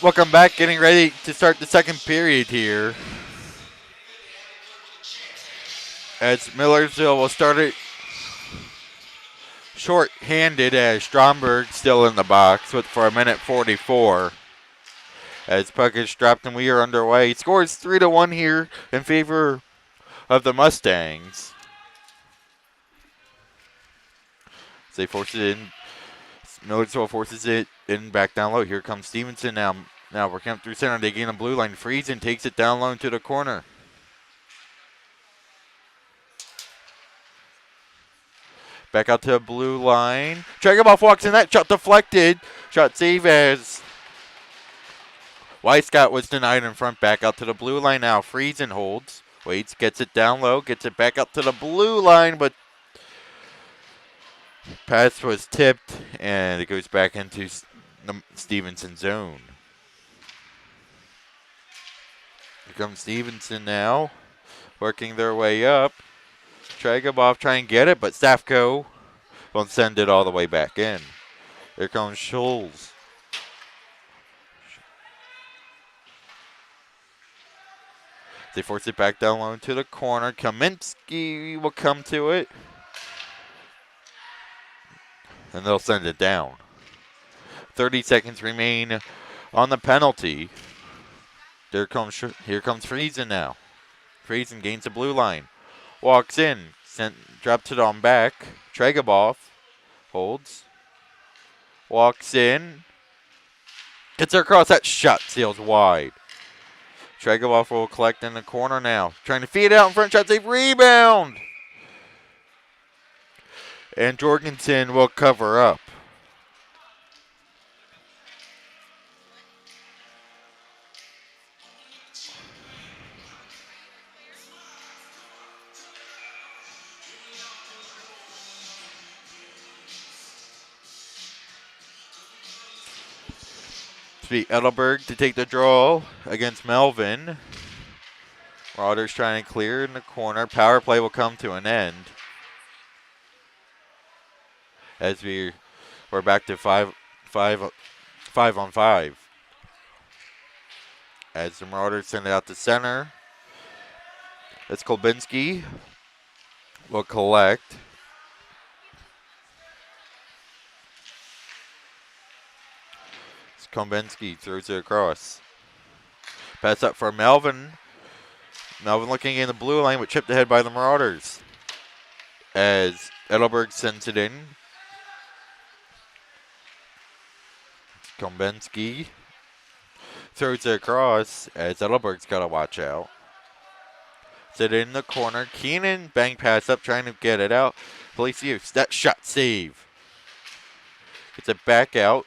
Welcome back. Getting ready to start the second period here. As Millersville will start it short-handed as Stromberg still in the box for a minute 44. As puck is dropped and we are underway. Scores 3-1 here in favor of the Mustangs. As they force it in. Millersville forces it in back down low. Here comes Stevenson now. Now we're coming through center. They gain a blue line. Friesen takes it down low into the corner. Back out to the blue line. Tragoboff walks in. That shot deflected. Shot save as Weiscott was denied in front. Back out to the blue line now. Friesen holds. Waits, gets it down low. Gets it back up to the blue line, but pass was tipped, and it goes back into the Stevenson zone. Here comes Stevenson now, working their way up. Tragoboff trying to get it, but Safko won't send it all the way back in. Here comes Schulz. They force it back down low into the corner. Kaminsky will come to it. And they'll send it down. 30 seconds remain on the penalty. Here comes Friesen now. Friesen gains the blue line. Walks in. Drops it on back. Tragoboff holds. Walks in. Gets her across. That shot sails wide. Tragoboff will collect in the corner now. Trying to feed it out in front. Shot save. Rebound. And Jorgensen will cover up. It's Edelberg to take the draw against Melvin. Marauders trying to clear in the corner. Power play will come to an end. As we're back to five on five. As the Marauders send it out to center. It's Kolbinski will collect. It's Kolbinski throws it across. Pass up for Melvin. Melvin looking in the blue line, but chipped ahead by the Marauders. As Edelberg sends it in. Kolbinski throws it across as Edelberg's got to watch out. Sit in the corner. Keenan bang pass up trying to get it out. Felicius, that shot save. Gets it back out.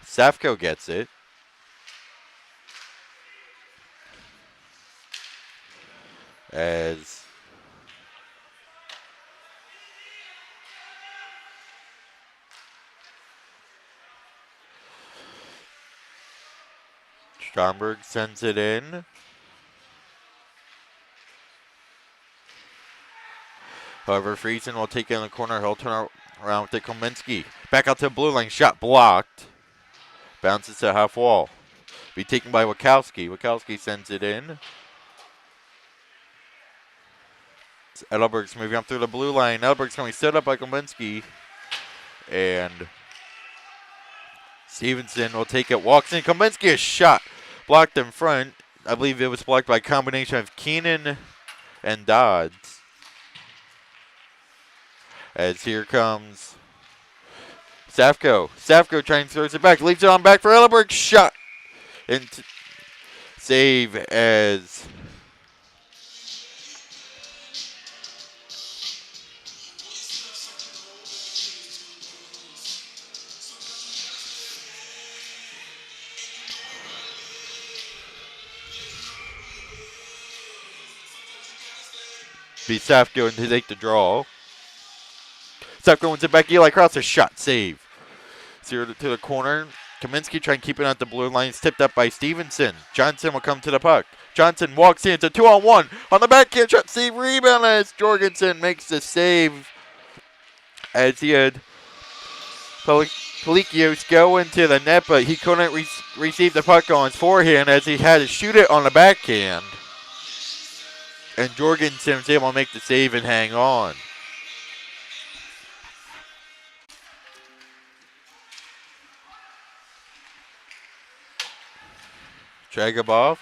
Safko gets it. As Stromberg sends it in. However, Friesen will take it in the corner. He'll turn around with Kolbinski. Back out to the blue line. Shot blocked. Bounces to half wall. Be taken by Wachowski. Wachowski sends it in. Edelberg's moving up through the blue line. Edelberg's going to be set up by Kolbinski. And Stevenson will take it. Walks in. Kolbinski is shot. Blocked in front. I believe it was blocked by a combination of Keenan and Dodds. As here comes Safko. Safko trying to throw it back. Leaves it on back for Edelberg. Shot. And save as be Safko to take the draw. Safko wins it back. Eli Cross, a shot save. Zero to the corner. Kaminsky trying to keep it at the blue line. It's tipped up by Stevenson. Johnson will come to the puck. Johnson walks in. It's a 2-on-1. On the backhand shot save. Rebound as Jorgensen makes the save. As he had Palikios go into the net, but he couldn't receive the puck on his forehand as he had to shoot it on the backhand. And Jorgensen was able to make the save and hang on. Tragabov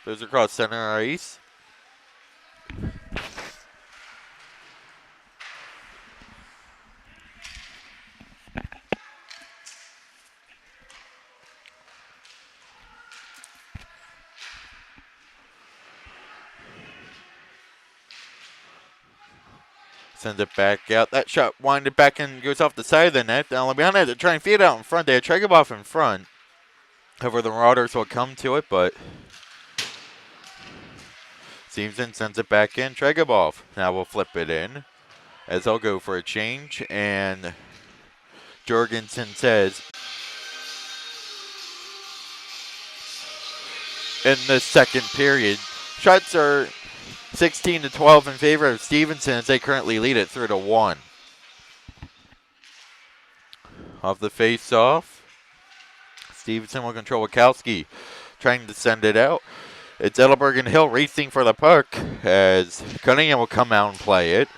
goes across center ice. Sends it back out. That shot winded back and goes off the side of the net. Down behind it to try and feed it out in front. They had Tragabov in front. However, the Marauders will come to it, but Stevenson sends it back in. Tragabov now will flip it in as they'll go for a change. And Jorgensen says in the second period, shots are 16-12 in favor of Stevenson as they currently lead it 3-1. Off the face-off, Stevenson will control Wachowski, trying to send it out. It's Edelberg and Hill racing for the puck as Cunningham will come out and play it.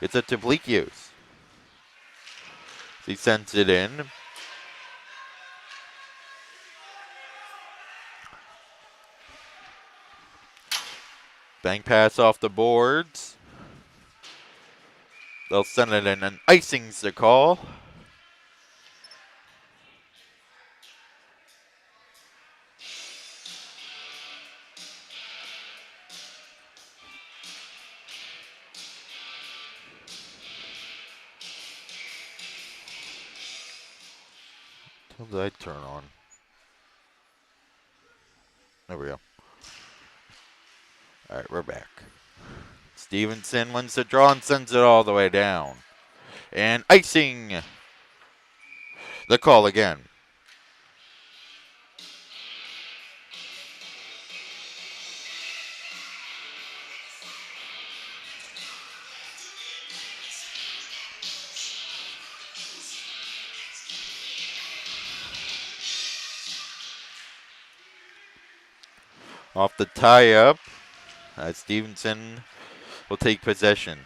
It's a Palikios. He sends it in. Bank pass off the boards. They'll send it in, and icing's the call. What did I turn on? There we go. All right, we're back. Stevenson wins the draw and sends it all the way down. And icing the call again. Off the tie-up, Stevenson will take possession.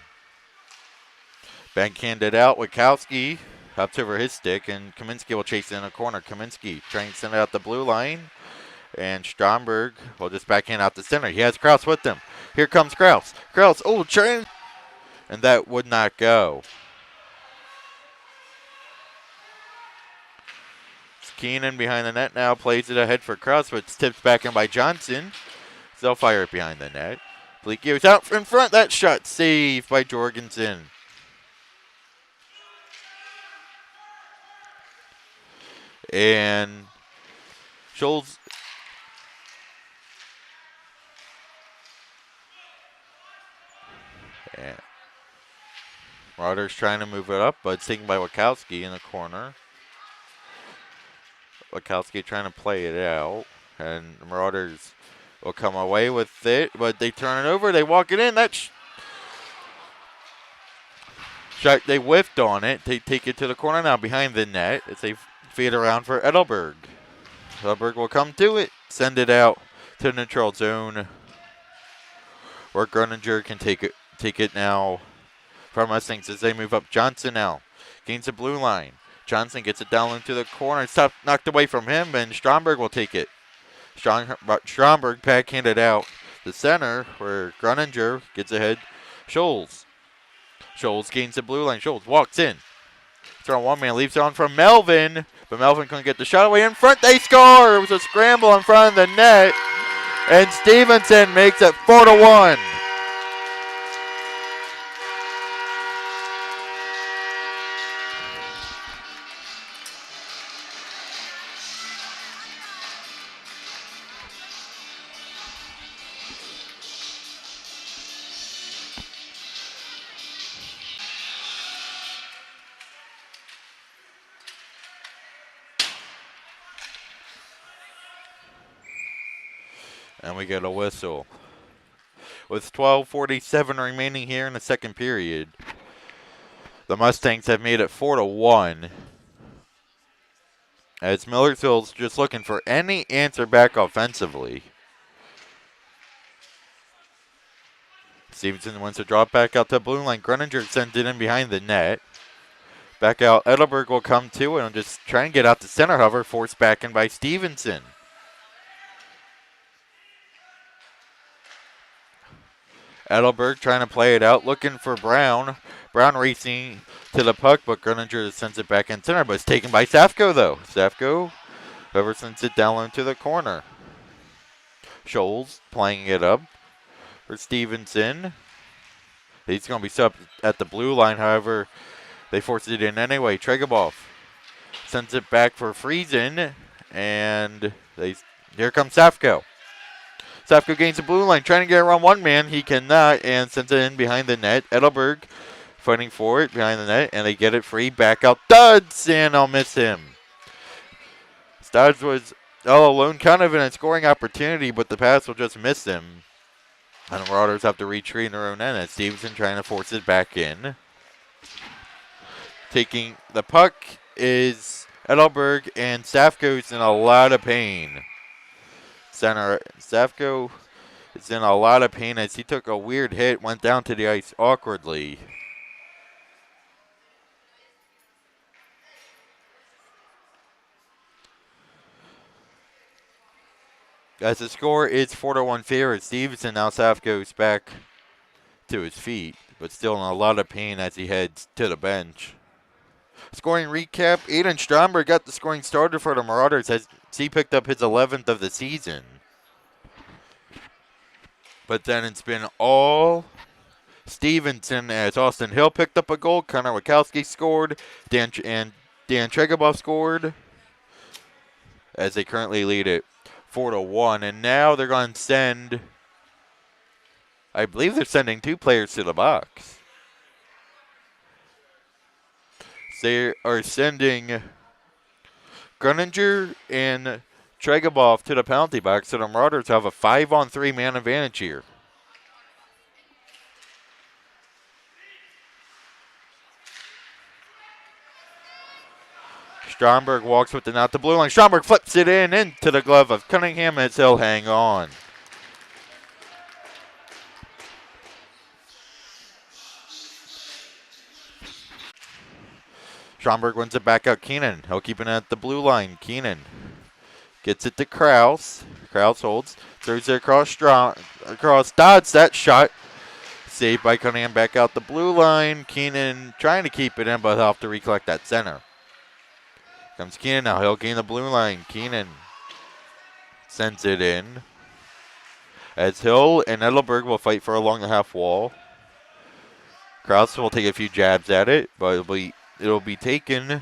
Backhanded out, Wachowski hops over his stick, and Kaminsky will chase in a corner. Kaminsky trying to send it out the blue line, and Stromberg will just backhand out the center. He has Kraus with him. Here comes Kraus. Kraus, oh, trying, and that would not go. Keenan behind the net now plays it ahead for Kraus, but it's tipped back in by Johnson. So they'll fire it behind the net. Palikios out in front. That shot saved by Jorgensen. And Scholes. And Marauders trying to move it up, but it's taken by Wachowski in the corner. Wachowski trying to play it out, and the Marauders will come away with it, but they turn it over, they walk it in. That shot, they whiffed on it. They take it to the corner now behind the net as they feed around for Edelberg. Edelberg will come to it, send it out to the neutral zone, where Gruninger can take it now from Mustangs as they move up. Johnson now gains the blue line. Johnson gets it down into the corner. It's knocked away from him, and Stromberg will take it. Stromberg backhanded out the center, where Gruninger gets ahead. Scholes gains the blue line. Scholes walks in. It's on one man, leaves it on from Melvin, but Melvin couldn't get the shot away in front. They score! It was a scramble in front of the net, and Stevenson makes it 4-1. And we get a whistle. With 12:47 remaining here in the second period, the Mustangs have made it 4-1. as Millersville's just looking for any answer back offensively. Stevenson wants to drop back out to the blue line. Gruninger sends it in behind the net. Back out, Edelberg will come to and just try and get out to center, however, forced back in by Stevenson. Edelberg trying to play it out, looking for Brown. Brown racing to the puck, but Gruninger sends it back in center, but it's taken by Safko, though. Safko, whoever sends it down into the corner. Scholes playing it up for Stevenson. He's going to be subbed at the blue line, however, they force it in anyway. Tregobov sends it back for Friesen, and here comes Safko. Safko gains the blue line, trying to get around one man. He cannot, and sends it in behind the net. Edelberg fighting for it behind the net, and they get it free. Back out Studs, and I'll miss him. Studs was all alone, kind of in a scoring opportunity, but the pass will just miss him. And the Marauders have to retreat in their own end, and Stevenson trying to force it back in. Taking the puck is Edelberg, and Safko's in a lot of pain. Safko is in a lot of pain as he took a weird hit, went down to the ice awkwardly. As the score is 4-1 favor, Stevenson. Now Safko's back to his feet, but still in a lot of pain as he heads to the bench. Scoring recap, Aiden Stromberg got the scoring starter for the Marauders as he picked up his 11th of the season. But then it's been all Stevenson as Austin Hill picked up a goal, Connor Wachowski scored, Dan Tregobov scored as they currently lead it 4-1. And now they're going to send, I believe they're sending 2 players to the box. They are sending Gruninger and Tregobov to the penalty box, so the Marauders have a 5-on-3 man advantage here. Stromberg walks with it out the blue line. Stromberg flips it into the glove of Cunningham, and he'll hang on. Stromberg wins it back out. Keenan, he'll keep it at the blue line. Keenan gets it to Krause. Krause holds, throws it across Dodds. That shot saved by Cunningham back out the blue line. Keenan trying to keep it in, but he'll have to recollect that center. Comes Keenan now. He'll gain the blue line. Keenan sends it in. As Hill and Edelberg will fight for along the half wall. Krause will take a few jabs at it, but it'll be taken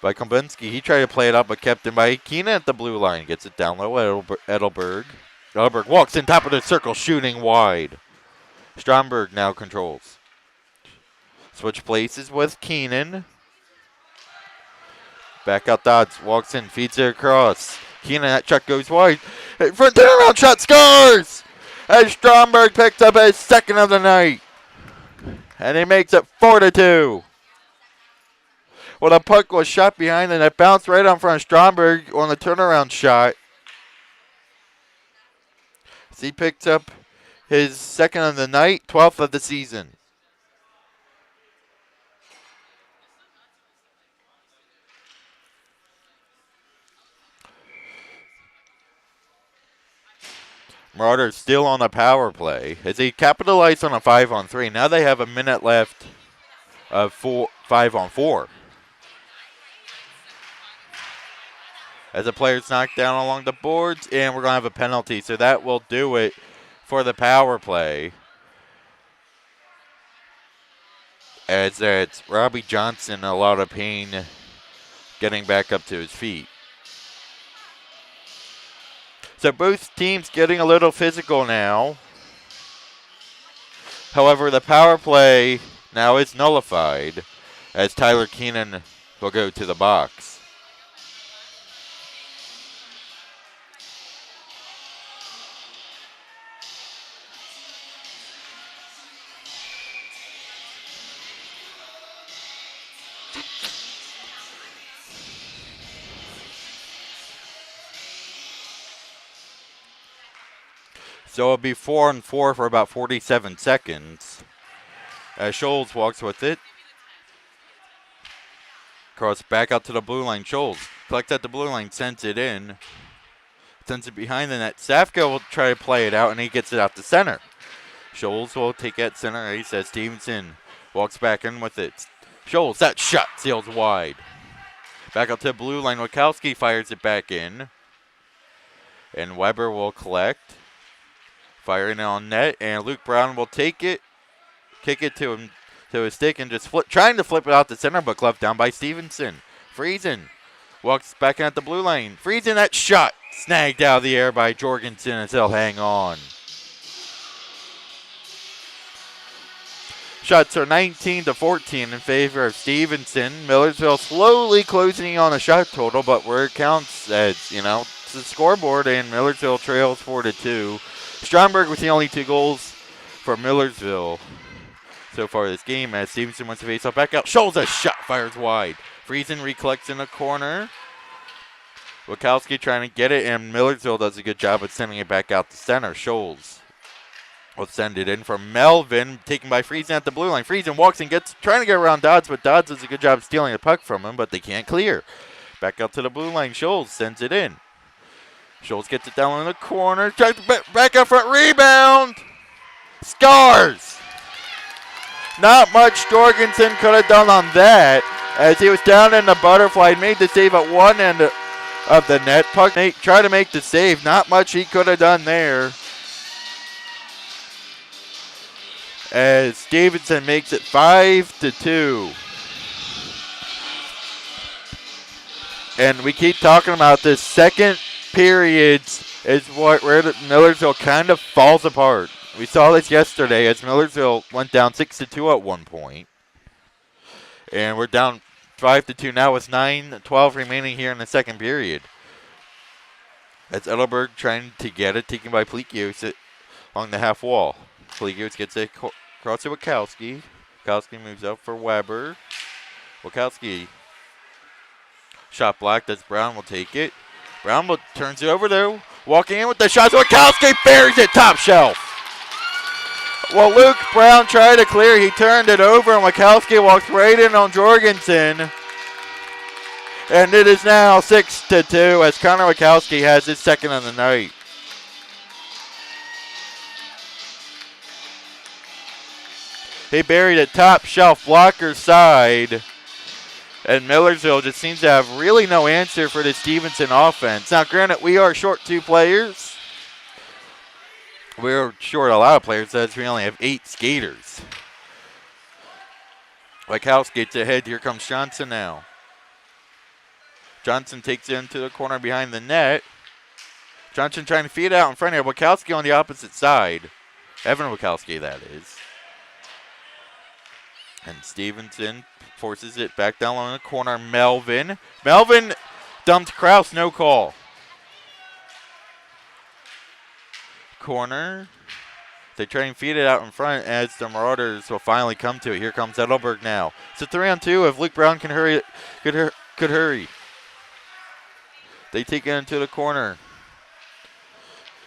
by Kombinski. He tried to play it up, but kept him by Keenan at the blue line. Gets it down low. Edelberg. Edelberg walks in top of the circle, shooting wide. Stromberg now controls. Switch places with Keenan. Back out Dodds. Walks in, feeds it across. Keenan, that check goes wide. Front turnaround shot, scores! As Stromberg picks up his 2nd of the night. And he makes it 4-2. Well, the puck was shot behind and it bounced right on front of Stromberg on the turnaround shot. So he picked up his 2nd of the night, 12th of the season. Marauders still on a power play as they capitalize on a 5-on-3. Now they have a minute left of 5-on-4. As the players knock down along the boards, and we're going to have a penalty, so that will do it for the power play. As it's Robbie Johnson in a lot of pain getting back up to his feet. So both teams getting a little physical now. However, the power play now is nullified as Tyler Keenan will go to the box. So it'll be 4-4 for about 47 seconds. As Scholes walks with it. Cross back out to the blue line. Scholes collects at the blue line, sends it in. Sends it behind the net. Safka will try to play it out, and he gets it out to center. Scholes will take at center ice as Stevenson walks back in with it. Scholes, that shot sails wide. Back up to the blue line. Wachowski fires it back in. And Weber will collect. Firing it on net, and Luke Brown will take it. Kick it to him, to his stick, and just trying to flip it out the center, but left down by Stevenson. Friesen walks back in at the blue lane. Friesen, that shot snagged out of the air by Jorgensen as he'll hang on. Shots are 19-14 in favor of Stevenson. Millersville slowly closing on a shot total, but where it counts, as it's the scoreboard, and Millersville trails 4-2. Stromberg with the only 2 goals for Millersville so far this game, as Stevenson wants to face off back out. Scholes, a shot fires wide. Friesen recollects in the corner. Wachowski trying to get it, and Millersville does a good job of sending it back out to center. Scholes will send it in from Melvin, taken by Friesen at the blue line. Friesen walks and trying to get around Dodds, but Dodds does a good job of stealing the puck from him, but they can't clear. Back out to the blue line. Scholes sends it in. Scholes gets it down in the corner. Tries to back up front. Rebound. Scars. Not much Jorgensen could have done on that, as he was down in the butterfly. Made the save at one end of the net. Puck tried to make the save. Not much he could have done there, as Stevenson makes it 5-2. And we keep talking about this second periods is where Millersville kind of falls apart. We saw this yesterday as Millersville went down 6-2 at one point. And we're down 5-2 now with 9:12 remaining here in the second period. That's Edelberg trying to get it, taken by Plekios along the half wall. Plekios gets it across to Wachowski. Wachowski moves up for Weber. Wachowski shot blocked as Brown will take it. Brown turns it over though. Walking in with the shots. Wachowski buries it top shelf. Well, Luke Brown tried to clear. He turned it over, and Wachowski walks right in on Jorgensen. And it is now 6-2 as Connor Wachowski has his second of the night. He buried it top shelf blocker side. And Millersville just seems to have really no answer for the Stevenson offense. Now, granted, we are short 2 players. We're short a lot of players, as we only have 8 skaters. Wachowski gets ahead. Here comes Johnson now. Johnson takes it into the corner behind the net. Johnson trying to feed it out in front here. Wachowski on the opposite side. Evan Wachowski, that is. And Stevenson forces it back down on the corner. Melvin dumped Kraus, no call. Corner. They try and feed it out in front as the Marauders will finally come to it. Here comes Edelberg now. It's a 3-on-2 if Luke Brown can hurry. Could hurry. They take it into the corner.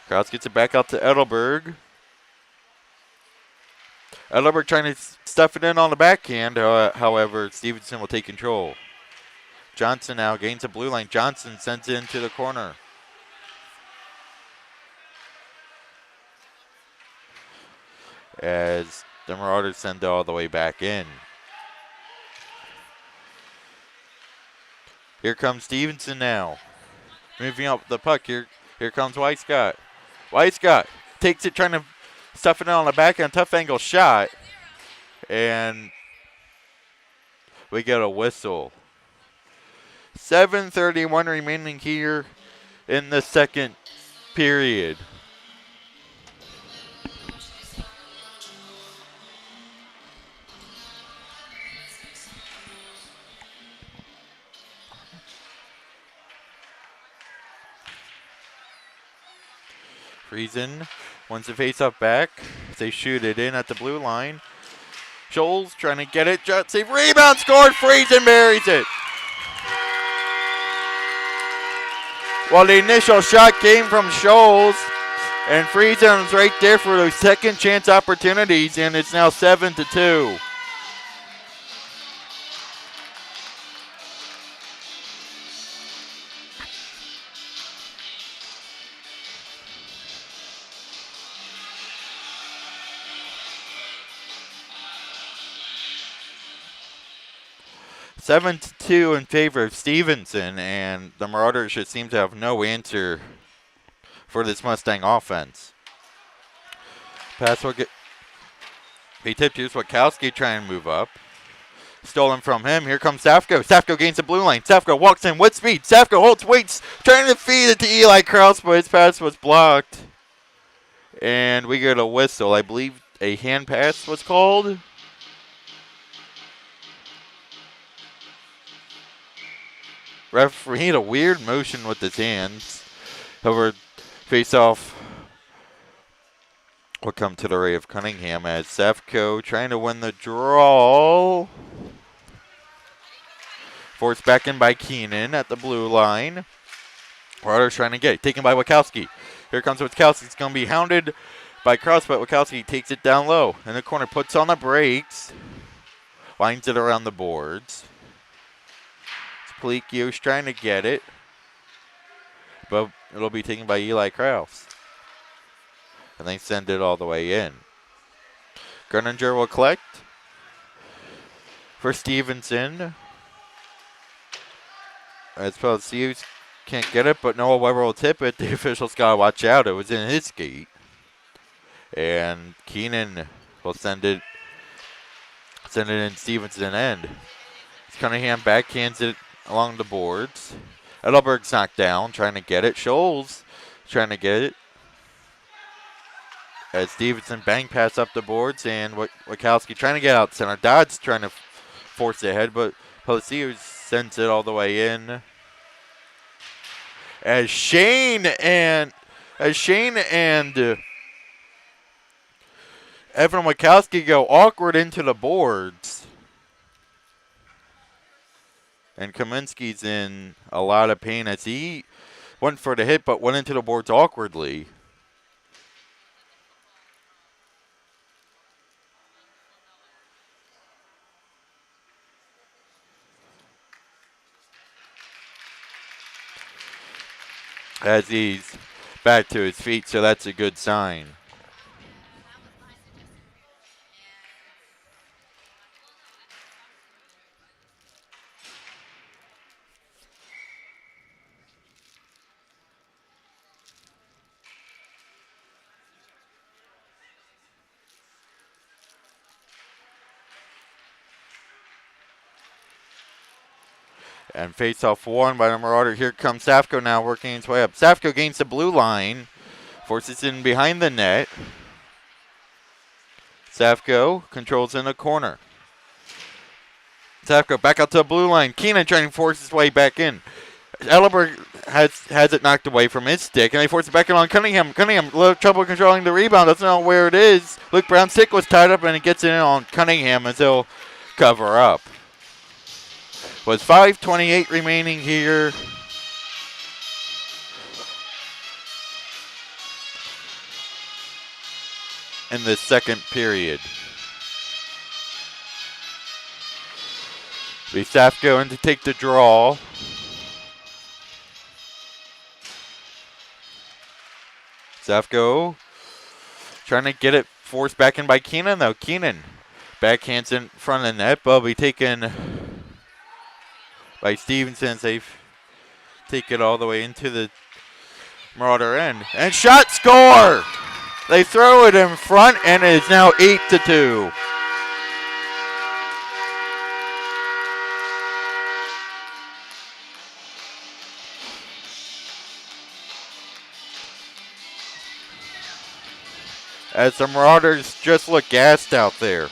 Kraus gets it back out to Edelberg. Edelberg trying to stuff it in on the backhand. However, Stevenson will take control. Johnson now gains the blue line. Johnson sends it into the corner. As the Marauders send it all the way back in. Here comes Stevenson now. Moving up the puck. Here comes Weisscott. Weisscott takes it, trying to stuff it in on the backhand. Tough angle shot. And we get a whistle. 7:31 remaining here in the second period. Friesen wants to face up back. They shoot it in at the blue line. Scholes trying to get it. Shot save. Rebound scored. Friesen buries it. Well, the initial shot came from Scholes. And Frieson's right there for those second chance opportunities, and it's now 7-2. Seven to 2 in favor of Stevenson, and the Marauders should seem to have no answer for this Mustang offense. Pass will get be tipped. Here's Witkowski trying to move up. Stolen from him. Here comes Safko. Safko gains the blue line. Safko walks in with speed. Safko holds, waits, trying to feed it to Eli Kraus, but his pass was blocked. And we get a whistle. I believe a hand pass was called. Referee had a weird motion with his hands. However, face-off will come to the Ray of Cunningham as Safko trying to win the draw. Forced back in by Keenan at the blue line. Marauders trying to get it. Taken by Witkowski. Here comes Witkowski. It's going to be hounded by Kraus, but Witkowski takes it down low. In the corner, puts on the brakes. Winds it around the boards. Palikios trying to get it, but it'll be taken by Eli Kraus. And they send it all the way in. Gruninger will collect for Stevenson. As Palikios can't get it, but Noah Weber will tip it. The officials got to watch out. It was in his gate. And Keenan will send it in Stevenson end. Cunningham backhands it along the boards. Edelberg's knocked down, trying to get it. Scholes trying to get it. As Stevenson bang pass up the boards, and Witkowski trying to get out center. Dodd's trying to force it ahead, but Palikios sends it all the way in. As Shane and Evan Witkowski go awkward into the boards. And Kaminsky's in a lot of pain as he went for the hit but went into the boards awkwardly. As he's back to his feet, so that's a good sign. And face-off won by the Marauder. Here comes Safko now working his way up. Safko gains the blue line. Forces in behind the net. Safko controls in the corner. Safko back out to the blue line. Keenan trying to force his way back in. Edelberg has it knocked away from his stick, and they force it back in on Cunningham. Cunningham, a little trouble controlling the rebound. Doesn't know where it is. Luke Brown's stick was tied up, and it gets in on Cunningham as he'll cover up. Was 5:28 remaining here. In the second period. Safko in to take the draw. Safko trying to get it forced back in by Keenan, though. Keenan backhands in front of the net, but will be taken by Stevenson. They take it all the way into the Marauder end. And shot, score! They throw it in front, and it is now 8-2. As the Marauders just look gassed out there.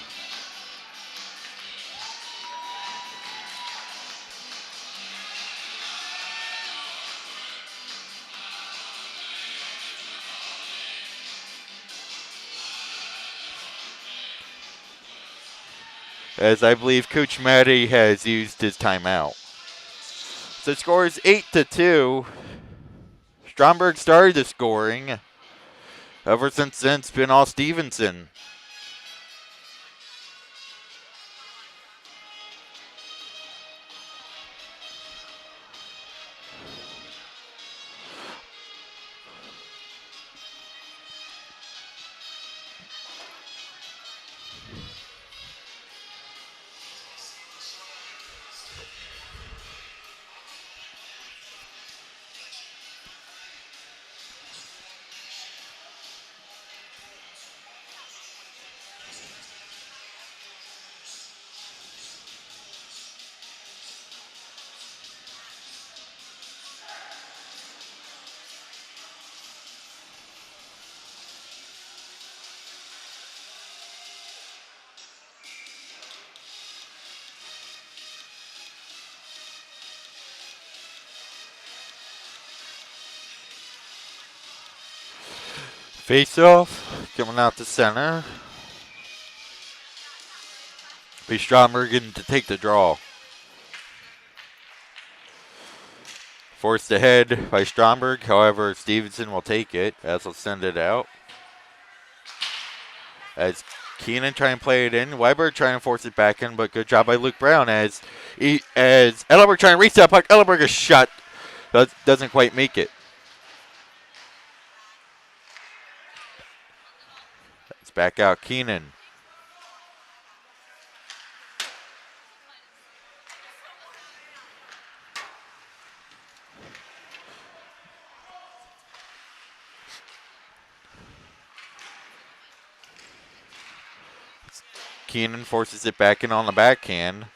As I believe Coach Matty has used his timeout. So the score is 8-2. Stromberg started the scoring. Ever since then, it's been all Stevenson. Face off, coming out to center. Be Stromberg to take the draw. Forced ahead by Stromberg. However, Stevenson will take it as he'll send it out. As Keenan trying to play it in. Weiberg trying to force it back in, but good job by Luke Brown as Ellerberg trying to reach that puck. Ellerberg is shot. Doesn't quite make it. It's back out Keenan. Keenan forces it back in on the backhand.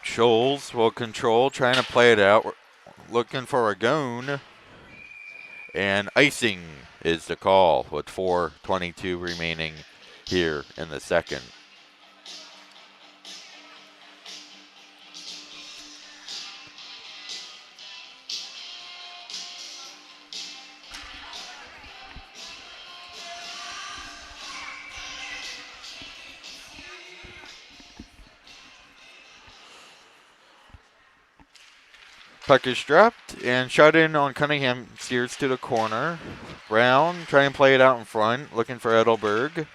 Scholes will control, trying to play it out. We're looking for a goon. And icing is the call with 4:22 remaining here in the second. Puck is dropped and shot in on Cunningham, steers to the corner. Brown trying to play it out in front, looking for Edelberg.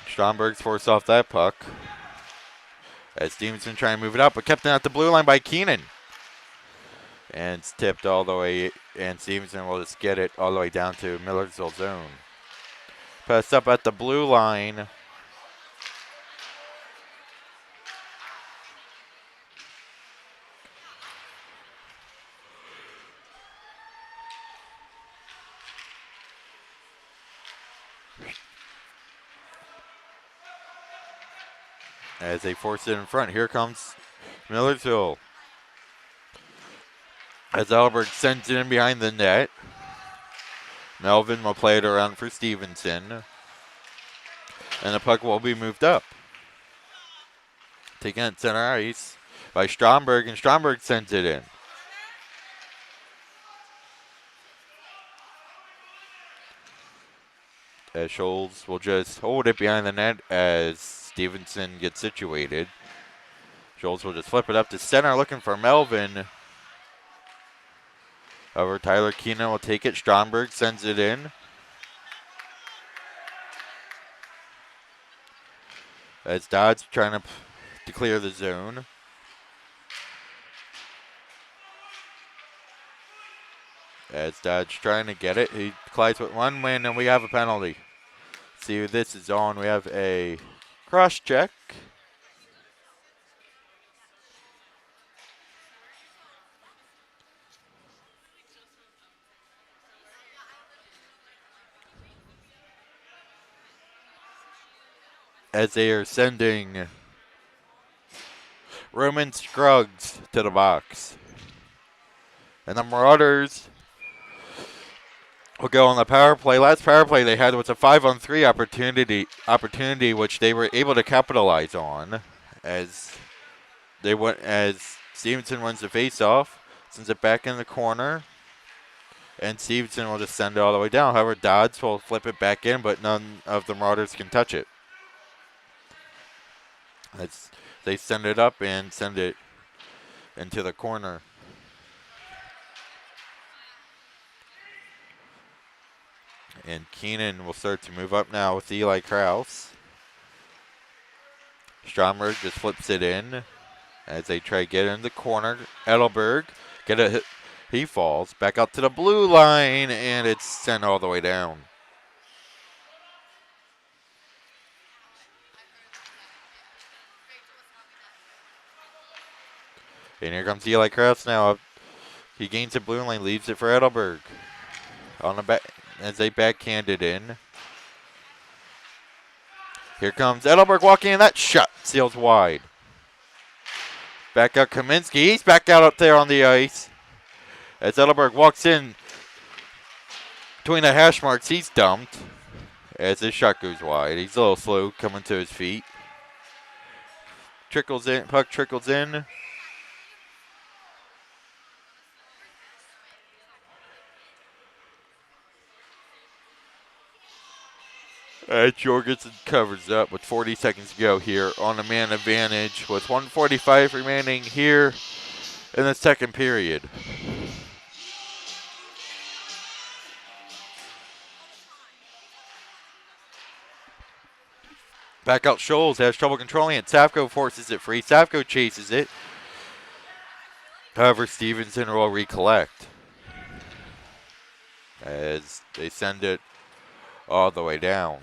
Stromberg's forced off that puck. As Stevenson trying to move it up, but kept it at the blue line by Keenan. And it's tipped all the way, and Stevenson will just get it all the way down to Millersville zone. Pass up at the blue line. As they force it in front, here comes Millersville. As Albert sends it in behind the net. Melvin will play it around for Stevenson. And the puck will be moved up. Taken at center ice by Stromberg, and Stromberg sends it in. As Scholes will just hold it behind the net as Stevenson gets situated. Scholes will just flip it up to center, looking for Melvin. However, Tyler Keenan will take it. Stromberg sends it in. As Dodds trying to clear the zone. As Dodge trying to get it. He collides with one win, and we have a penalty. See who this is on. We have a cross check. As they are sending Roman Scruggs to the box. And the Marauders will go on the power play. Last power play they had was a 5-on-3 opportunity which they were able to capitalize on as Stevenson wins the face-off, sends it back in the corner, and Stevenson will just send it all the way down. However, Dodds will flip it back in, but none of the Marauders can touch it. As they send it up and send it into the corner. And Keenan will start to move up now with Eli Krause. Stromberg just flips it in as they try to get in the corner. Edelberg get a hit. He falls back out to the blue line, and it's sent all the way down. And here comes Eli Krause now. He gains the blue line, leaves it for Edelberg. On the back as they backhand it in. Here comes Edelberg walking in. That shot seals wide. Back out Kaminsky. He's back out up there on the ice. As Edelberg walks in between the hash marks, he's dumped. As his shot goes wide. He's a little slow coming to his feet. Trickles in. Puck trickles in. Jorgensen covers up with 40 seconds to go here on a man advantage with 1:45 remaining here in the second period. Back out Scholes, has trouble controlling it. Safko forces it free. Safko chases it. However, Stevenson will recollect as they send it all the way down.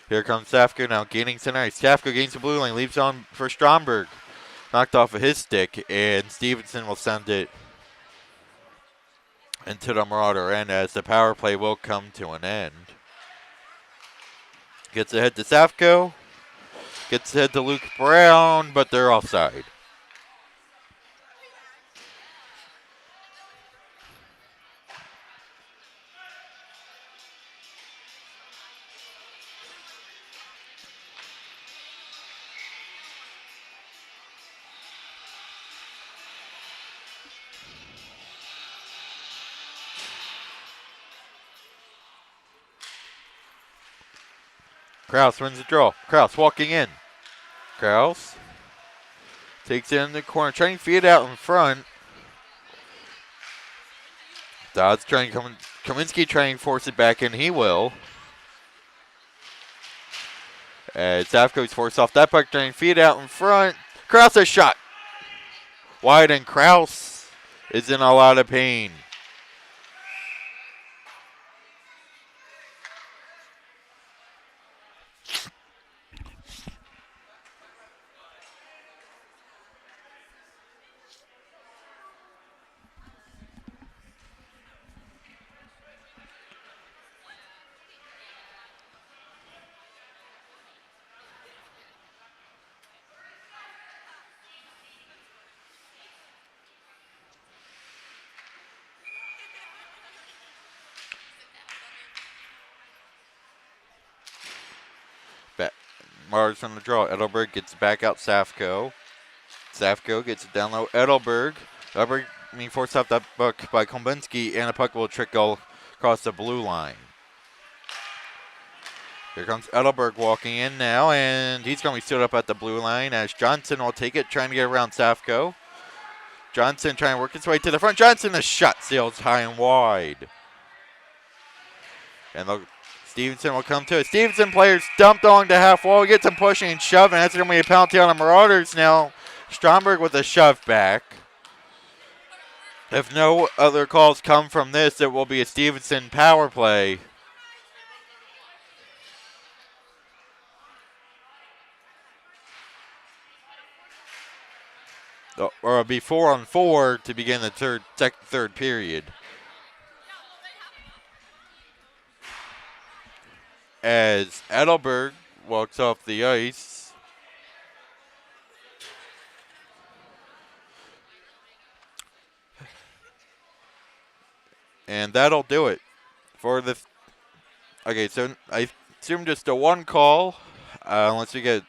Here comes Safko now gaining center ice. Safko gains the blue line, leaves on for Stromberg. Knocked off of his stick, and Stevenson will send it into the Marauder end as the power play will come to an end. Gets ahead to Safko. Gets ahead to Luke Brown, but they're offside. Krause wins the draw. Krause walking in. Krause takes it in the corner, trying to feed it out in front. Dodd's trying to come. Kaminsky trying to force it back in. He will. As Safko's forced off that puck, trying to feed it out in front. Krause a shot. Wide, and Krause is in a lot of pain. Mars on the draw. Edelberg gets back out Safko. Safko gets it down low. Edelberg being forced off that puck by Kombinski, and the puck will trickle across the blue line. Here comes Edelberg walking in now, and he's going to be stood up at the blue line as Johnson will take it, trying to get around Safko. Johnson trying to work his way to the front. Johnson, a shot sails high and wide. And Stevenson will come to it. Stevenson players dumped along the half wall. Gets him pushing and shoving. That's going to be a penalty on the Marauders now. Stromberg with a shove back. If no other calls come from this, it will be a Stevenson power play. Or it'll be 4-on-4 to begin the third period. As Edelberg walks off the ice. And that'll do it for the. Okay, so I assume just a one call, unless we get.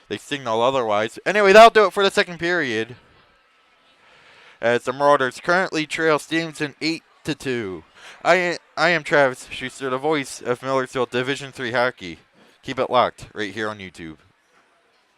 They signal otherwise. Anyway, that'll do it for the second period. As the Marauders currently trail Stevenson 8-2. I am Travis Schuster, the voice of Millersville Division III hockey. Keep it locked right here on YouTube.